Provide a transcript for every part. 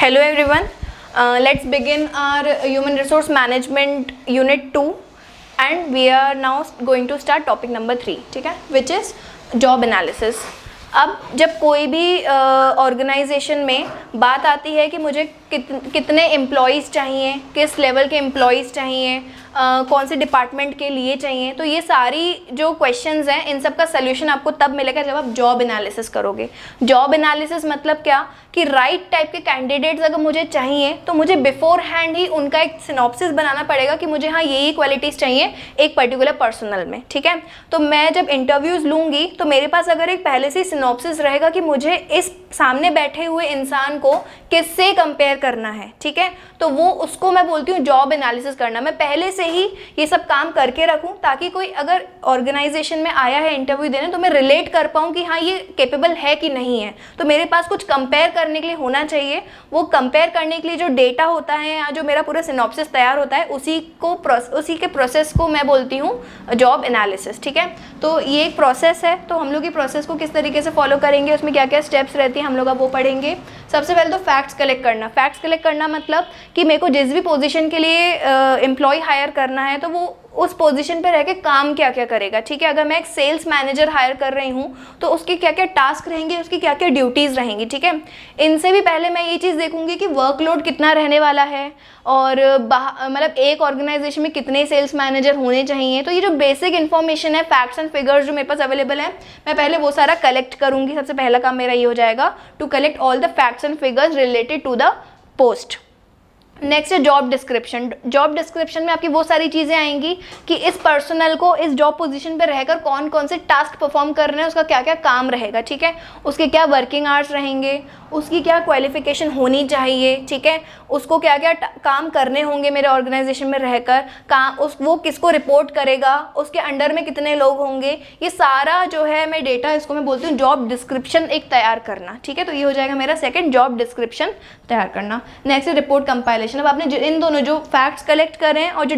Hello everyone, let's begin our human resource management unit 2 and we are now going to start topic number 3, ठीक है, which is job analysis. अब जब कोई भी organisation में बात आती है कि मुझे कितने एम्प्लॉयज़ चाहिए, किस लेवल के एम्प्लॉयज़ चाहिए, कौन से डिपार्टमेंट के लिए चाहिए, तो ये सारी जो क्वेश्चंस हैं इन सब का सोल्यूशन आपको तब मिलेगा जब आप जॉब एनालिसिस करोगे. जॉब एनालिसिस मतलब क्या कि राइट टाइप के कैंडिडेट्स अगर मुझे चाहिए तो मुझे बिफोर हैंड ही उनका एक सिनॉप्सिस बनाना पड़ेगा कि मुझे हाँ यही क्वालिटीज़ चाहिए एक पर्टिकुलर पर्सनल में. ठीक है, तो मैं जब इंटरव्यूज़ लूँगी तो मेरे पास अगर एक पहले से सिनॉप्सिस रहेगा कि मुझे इस सामने बैठे हुए इंसान को किससे कंपेयर करना है. ठीक है, तो वो उसको मैं बोलती हूँ जॉब एनालिसिस करना. मैं पहले से ही ये सब काम करके रखूँ ताकि कोई अगर ऑर्गेनाइजेशन में आया है इंटरव्यू देने तो मैं रिलेट कर पाऊँ कि हाँ ये कैपेबल है कि नहीं है. तो मेरे पास कुछ कंपेयर करने के लिए होना चाहिए. वो कंपेयर करने के लिए जो डेटा होता है या जो मेरा पूरा सिनॉप्सिस तैयार होता है उसी के प्रोसेस को मैं बोलती हूँ जॉब एनालिसिस. ठीक है, तो ये एक प्रोसेस है. तो हम लोग ये प्रोसेस को किस तरीके से फॉलो करेंगे, उसमें क्या क्या स्टेप्स रहती हैं हम लोग अब वो पढ़ेंगे. सबसे पहले तो फैक्ट्स कलेक्ट करना. फैक्ट्स कलेक्ट करना मतलब कि मेरे को जिस भी पोजीशन के लिए एम्प्लॉय हायर करना है तो वो उस पोजीशन पे रह के काम क्या क्या करेगा. ठीक है, अगर मैं एक सेल्स मैनेजर हायर कर रही हूँ तो उसके क्या क्या टास्क रहेंगे, उसकी क्या क्या ड्यूटीज़ रहेंगी. ठीक है, इनसे भी पहले मैं ये चीज़ देखूंगी कि वर्कलोड कितना रहने वाला है और मतलब एक ऑर्गेनाइजेशन में कितने सेल्स मैनेजर होने चाहिए. तो ये जो बेसिक इन्फॉर्मेशन है, फैक्ट्स एंड फिगर्स जो मेरे पास अवेलेबल है, मैं पहले वो सारा कलेक्ट करूँगी. सबसे पहला काम मेरा ये हो जाएगा to collect all the facts and figures related to the post. Next है जॉब डिस्क्रिप्शन. जॉब डिस्क्रिप्शन में आपकी वो सारी चीज़ें आएंगी कि इस पर्सनल को इस जॉब पोजीशन पे रहकर कौन कौन से टास्क परफॉर्म करने हैं, उसका क्या क्या काम रहेगा. ठीक है, उसके क्या वर्किंग आवर्स रहेंगे, उसकी क्या क्वालिफिकेशन होनी चाहिए. ठीक है, उसको क्या क्या काम करने होंगे मेरे ऑर्गेनाइजेशन में रहकर, वो किसको रिपोर्ट करेगा, उसके अंडर में कितने लोग होंगे. ये सारा जो है मैं डेटा, इसको मैं बोलती हूँ जॉब डिस्क्रिप्शन एक तैयार करना. ठीक है, तो ये हो जाएगा मेरा सेकंड, जॉब डिस्क्रिप्शन तैयार करना. नेक्स्ट है रिपोर्ट कंपाइलेशन. अब आपने इन दोनों जो फैक्ट्स कलेक्ट कर रहे हैं और जो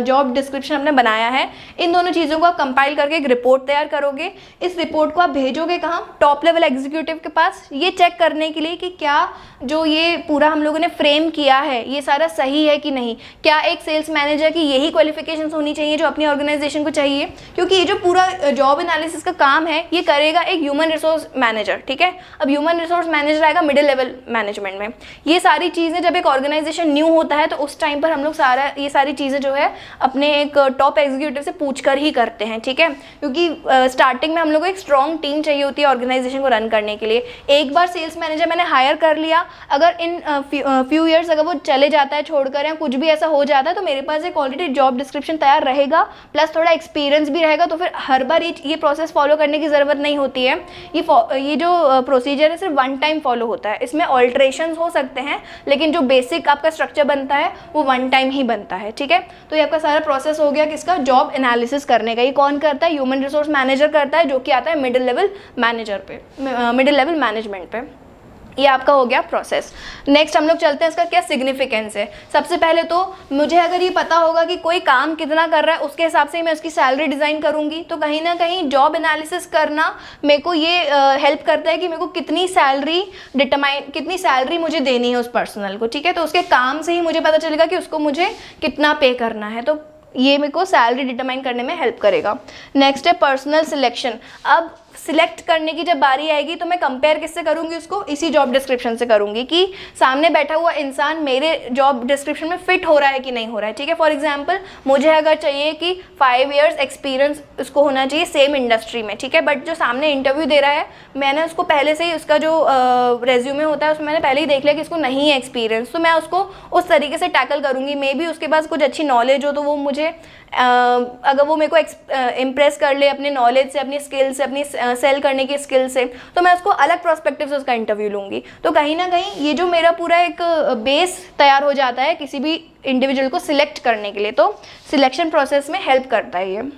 जॉब डिस्क्रिप्शन आपने बनाया है, इन दोनों चीज़ों को आप कंपाइल करके एक रिपोर्ट तैयार करोगे. इस रिपोर्ट को आप भेजोगे कहाँ, टॉप लेवल एग्जीक्यूटिव के पास, ये चेक करने के लिए कि क्या जो ये पूरा हम लोगों ने फ्रेम किया है ये सारा सही है कि नहीं. क्या एक सेल्स मैनेजर की यही क्वालिफिकेशंस होनी चाहिए जो अपनी ऑर्गेनाइजेशन को चाहिए, क्योंकि ये जो पूरा जॉब एनालिसिस का काम है ये करेगा एक ह्यूमन रिसोर्स मैनेजर. ठीक है, अब ह्यूमन रिसोर्स मैनेजर आएगा मिडिल लेवल मैनेजमेंट में. ये सारी चीज़ें जब एक ऑर्गेनाइजेशन न्यू होता है तो उस टाइम पर हम लोग ये सारी चीज़ें जो है अपने एक टॉप एग्जीक्यूटिव से पूछ कर ही करते हैं. ठीक है, क्योंकि स्टार्टिंग में हम लोग को एक स्ट्रॉन्ग टीम चाहिए होती है ऑर्गेनाइजेशन को रन करने के लिए. एक बार सेल्स मैनेजर मैंने हायर कर लिया, अगर इन फ्यू ईयर्स अगर वो चले जाता है छोड़कर या कुछ भी ऐसा हो जाता है तो मेरे पास एक ऑलरेडी जॉब डिस्क्रिप्शन तैयार रहेगा, प्लस थोड़ा एक्सपीरियंस भी रहेगा. तो फिर हर बार ये प्रोसेस फॉलो करने की ज़रूरत नहीं होती है. ये जो प्रोसीजर है सिर्फ वन टाइम फॉलो होता है. इसमें ऑल्ट्रेशंस हो सकते हैं लेकिन जो बेसिक आपका स्ट्रक्चर बनता है वो वन टाइम ही बनता है. ठीक है, तो ये आपका सारा प्रोसेस हो गया किसका, जॉब एनालिसिस करने का. ये कौन करता है, ह्यूमन रिसोर्स मैनेजर करता है, जो कि आता है मिडिल लेवल मैनेजर पे, मिडिल लेवल मैनेजमेंट पे. ये आपका हो गया प्रोसेस. नेक्स्ट हम लोग चलते हैं इसका क्या सिग्निफिकेंस है. सबसे पहले तो मुझे अगर ये पता होगा कि कोई काम कितना कर रहा है उसके हिसाब से मैं उसकी सैलरी डिज़ाइन करूँगी. तो कहीं ना कहीं जॉब एनालिसिस करना मेरे को ये हेल्प करता है कि मेरे को कितनी सैलरी मुझे देनी है उस पर्सनल को. ठीक है, तो उसके काम से ही मुझे पता चलेगा कि उसको मुझे कितना पे करना है. तो ये मेरे को सैलरी डिटरमाइन करने में हेल्प करेगा. नेक्स्ट है पर्सनल सिलेक्शन. अब सिलेक्ट करने की जब बारी आएगी तो मैं कंपेयर किससे करूँगी, उसको इसी जॉब डिस्क्रिप्शन से करूँगी कि सामने बैठा हुआ इंसान मेरे जॉब डिस्क्रिप्शन में फिट हो रहा है कि नहीं हो रहा है. ठीक है, फॉर एग्जांपल मुझे अगर चाहिए कि 5 ईयर्स एक्सपीरियंस उसको होना चाहिए सेम इंडस्ट्री में. ठीक है, बट जो सामने इंटरव्यू दे रहा है मैंने उसको पहले से ही उसका जो रेज्यूमे होता है उसमें मैंने पहले ही देख लिया कि इसको नहीं है एक्सपीरियंस, तो मैं उसको उस तरीके से टैकल करूँगी. मे बी उसके पास कुछ अच्छी नॉलेज हो तो वो मुझे अगर वो मेरे को इम्प्रेस कर ले अपने नॉलेज से, अपनी स्किल से, अपनी सेल करने की स्किल से, तो मैं उसको अलग प्रोस्पेक्टिव से उसका इंटरव्यू लूँगी. तो कहीं ना कहीं ये जो मेरा पूरा एक बेस तैयार हो जाता है किसी भी इंडिविजुअल को सिलेक्ट करने के लिए, तो सिलेक्शन प्रोसेस में हेल्प करता है ये.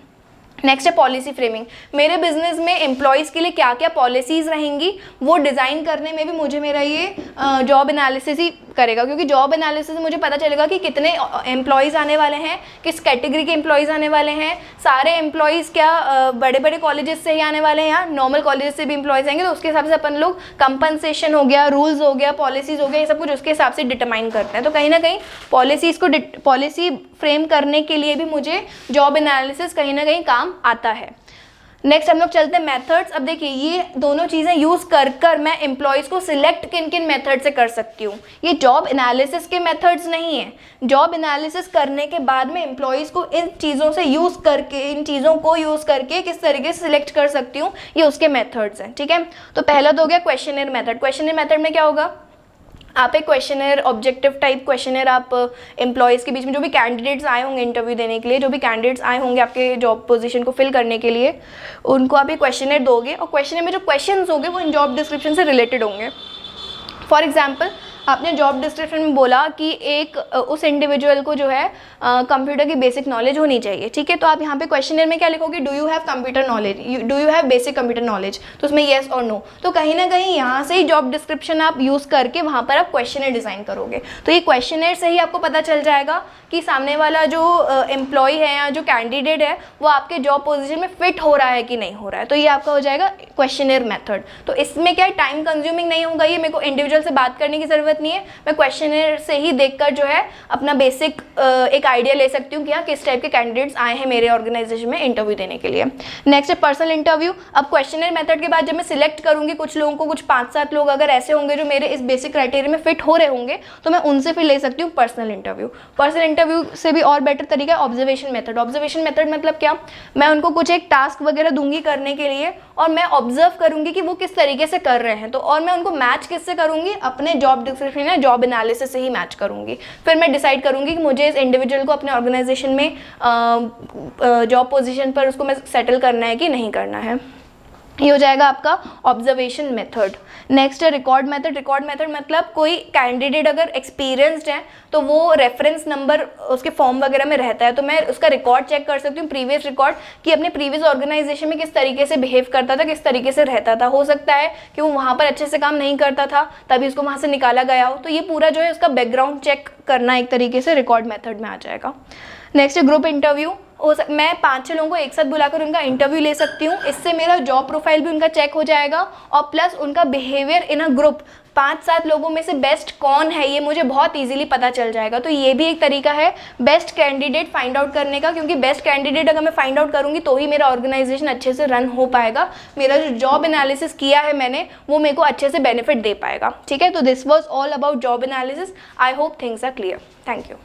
नेक्स्ट है पॉलिसी फ्रेमिंग. मेरे बिजनेस में एम्प्लॉयज़ के लिए क्या क्या पॉलिसीज़ रहेंगी वो डिज़ाइन करने में भी मुझे मेरा ये जॉब एनालिसिस ही करेगा, क्योंकि जॉब एनालिसिस से मुझे पता चलेगा कि कितने एम्प्लॉयज़ आने वाले हैं, किस कैटेगरी के एम्प्लॉयज़ आने वाले हैं, सारे एम्प्लॉयज़ क्या बड़े बड़े कॉलेजेस से ही आने वाले हैं या नॉर्मल कॉलेजेस से भी एम्प्लॉयज़ आएंगे, तो उसके हिसाब से अपन लोग कंपनसेशन हो गया, रूल्स हो गया, पॉलिसीज़ हो गया, ये सब कुछ उसके हिसाब से डिटरमाइन करते हैं। तो कहीं ना कहीं पॉलिसी फ्रेम करने के लिए भी मुझे जॉब एनालिसिस कहीं ना कहीं काम आता है। नेक्स्ट हम लोग चलते हैं मेथड्स। अब देखिए ये दोनों चीज़ें यूज़ कर मैं एम्प्लॉयज़ को सिलेक्ट किन किन मेथड से कर सकती हूँ। ये जॉब एनालिसिस के मेथड्स नहीं है। जॉब एनालिसिस करने के बाद में एम्प्लॉयज़ को इन चीज़ों से यूज़ करके, इन चीज़ों को यूज़ करके किस तरीके से सिलेक्ट कर सकती हूँ, ये उसके मेथड्स हैं। ठीक है, तो पहला तो हो गया क्वेश्चनर मेथड। क्वेश्चनर मेथड में क्या होगा, आप एक क्वेश्चनर, ऑब्जेक्टिव टाइप क्वेश्चनर आप एम्प्लॉयज़ के बीच में, जो भी कैंडिडेट्स आए होंगे इंटरव्यू देने के लिए, जो भी कैंडिडेट्स आए होंगे आपके जॉब पोजीशन को फिल करने के लिए, उनको आप एक क्वेश्चनर दोगे और क्वेश्चनर में जो क्वेश्चंस होंगे वो इन जॉब डिस्क्रिप्शन से रिलेटेड होंगे। फॉर एग्जाम्पल आपने जॉब डिस्क्रिप्शन में बोला कि एक उस इंडिविजुअल को जो है कंप्यूटर की बेसिक नॉलेज होनी चाहिए। ठीक है, तो आप यहाँ पे क्वेश्चनर में क्या लिखोगे, do you have computer knowledge, do you have basic computer knowledge, तो उसमें येस और नो। तो कहीं ना कहीं यहाँ से ही जॉब डिस्क्रिप्शन आप यूज़ करके वहाँ पर आप क्वेश्चनर डिज़ाइन करोगे। तो ये क्वेश्चनर से ही आपको पता चल जाएगा कि सामने वाला जो एम्प्लॉय है या जो कैंडिडेट है वो आपके जॉब पोजीशन में फिट हो रहा है कि नहीं हो रहा है। तो ये आपका हो जाएगा क्वेश्चनर मेथड। तो इसमें क्या टाइम कंज्यूमिंग नहीं होगा, ये मेरे को इंडिविजुअल से बात करने की ज़रूरत नहीं है, मैं क्वेश्चनर से ही देखकर जो है अपना बेसिक एक आइडिया ले सकती हूँ कि हाँ किस टाइप के कैंडिडेट्स आए हैं मेरे ऑर्गेनाइजेशन में इंटरव्यू देने के लिए। नेक्स्ट है पर्सनल इंटरव्यू। अब क्वेश्चनर मेथड के बाद जब मैं सिलेक्ट करूँगी कुछ लोगों को, कुछ 5-7 लोग अगर ऐसे होंगे जो मेरे इस बेसिक क्राइटेरिया में फिट हो रहे होंगे, तो मैं उनसे फिर ले सकती हूँ पर्सनल इंटरव्यू। पर्सनल इंटरव्यू से भी और बेटर तरीका है ऑब्जर्वेशन मेथड। ऑब्जर्वेशन मेथड मतलब क्या, मैं उनको कुछ एक टास्क वगैरह दूंगी करने के लिए और मैं ऑब्जर्व करूंगी कि वो किस तरीके से कर रहे हैं, तो और मैं उनको मैच किससे करूंगी, अपने जॉब डिस्क्रिप्शन या जॉब एनालिसिस से ही मैच करूंगी। फिर मैं डिसाइड करूंगी कि मुझे इस इंडिविजुअल को अपने ऑर्गेनाइजेशन में जॉब पोजीशन पर उसको मैं सेटल करना है कि नहीं करना है। ये हो जाएगा आपका ऑब्जर्वेशन मेथड। नेक्स्ट है रिकॉर्ड मेथड। रिकॉर्ड मेथड मतलब कोई कैंडिडेट अगर एक्सपीरियंस्ड है तो वो रेफरेंस नंबर उसके फॉर्म वगैरह में रहता है, तो मैं उसका रिकॉर्ड चेक कर सकती हूँ, प्रीवियस रिकॉर्ड, कि अपने प्रीवियस ऑर्गेनाइजेशन में किस तरीके से बिहेव करता था, किस तरीके से रहता था। हो सकता है कि वो वहाँ पर अच्छे से काम नहीं करता था तभी उसको वहाँ से निकाला गया हो, तो ये पूरा जो है उसका बैकग्राउंड चेक करना एक तरीके से रिकॉर्ड मेथड में आ जाएगा। नेक्स्ट है ग्रुप इंटरव्यू। मैं 5-6 लोगों को एक साथ बुलाकर उनका इंटरव्यू ले सकती हूँ, इससे मेरा जॉब प्रोफाइल भी उनका चेक हो जाएगा और प्लस उनका बिहेवियर इन अ ग्रुप, 5-7 लोगों में से बेस्ट कौन है ये मुझे बहुत इजीली पता चल जाएगा। तो ये भी एक तरीका है बेस्ट कैंडिडेट फाइंड आउट करने का, क्योंकि बेस्ट कैंडिडेट अगर मैं फाइंड आउट करूँगी तो ही मेरा ऑर्गेनाइजेशन अच्छे से रन हो पाएगा, मेरा जो जॉब एनालिसिस किया है मैंने वो मेरे को अच्छे से बेनिफिट दे पाएगा। ठीक है, तो this was all about job analysis. I hope things are clear. Thank you.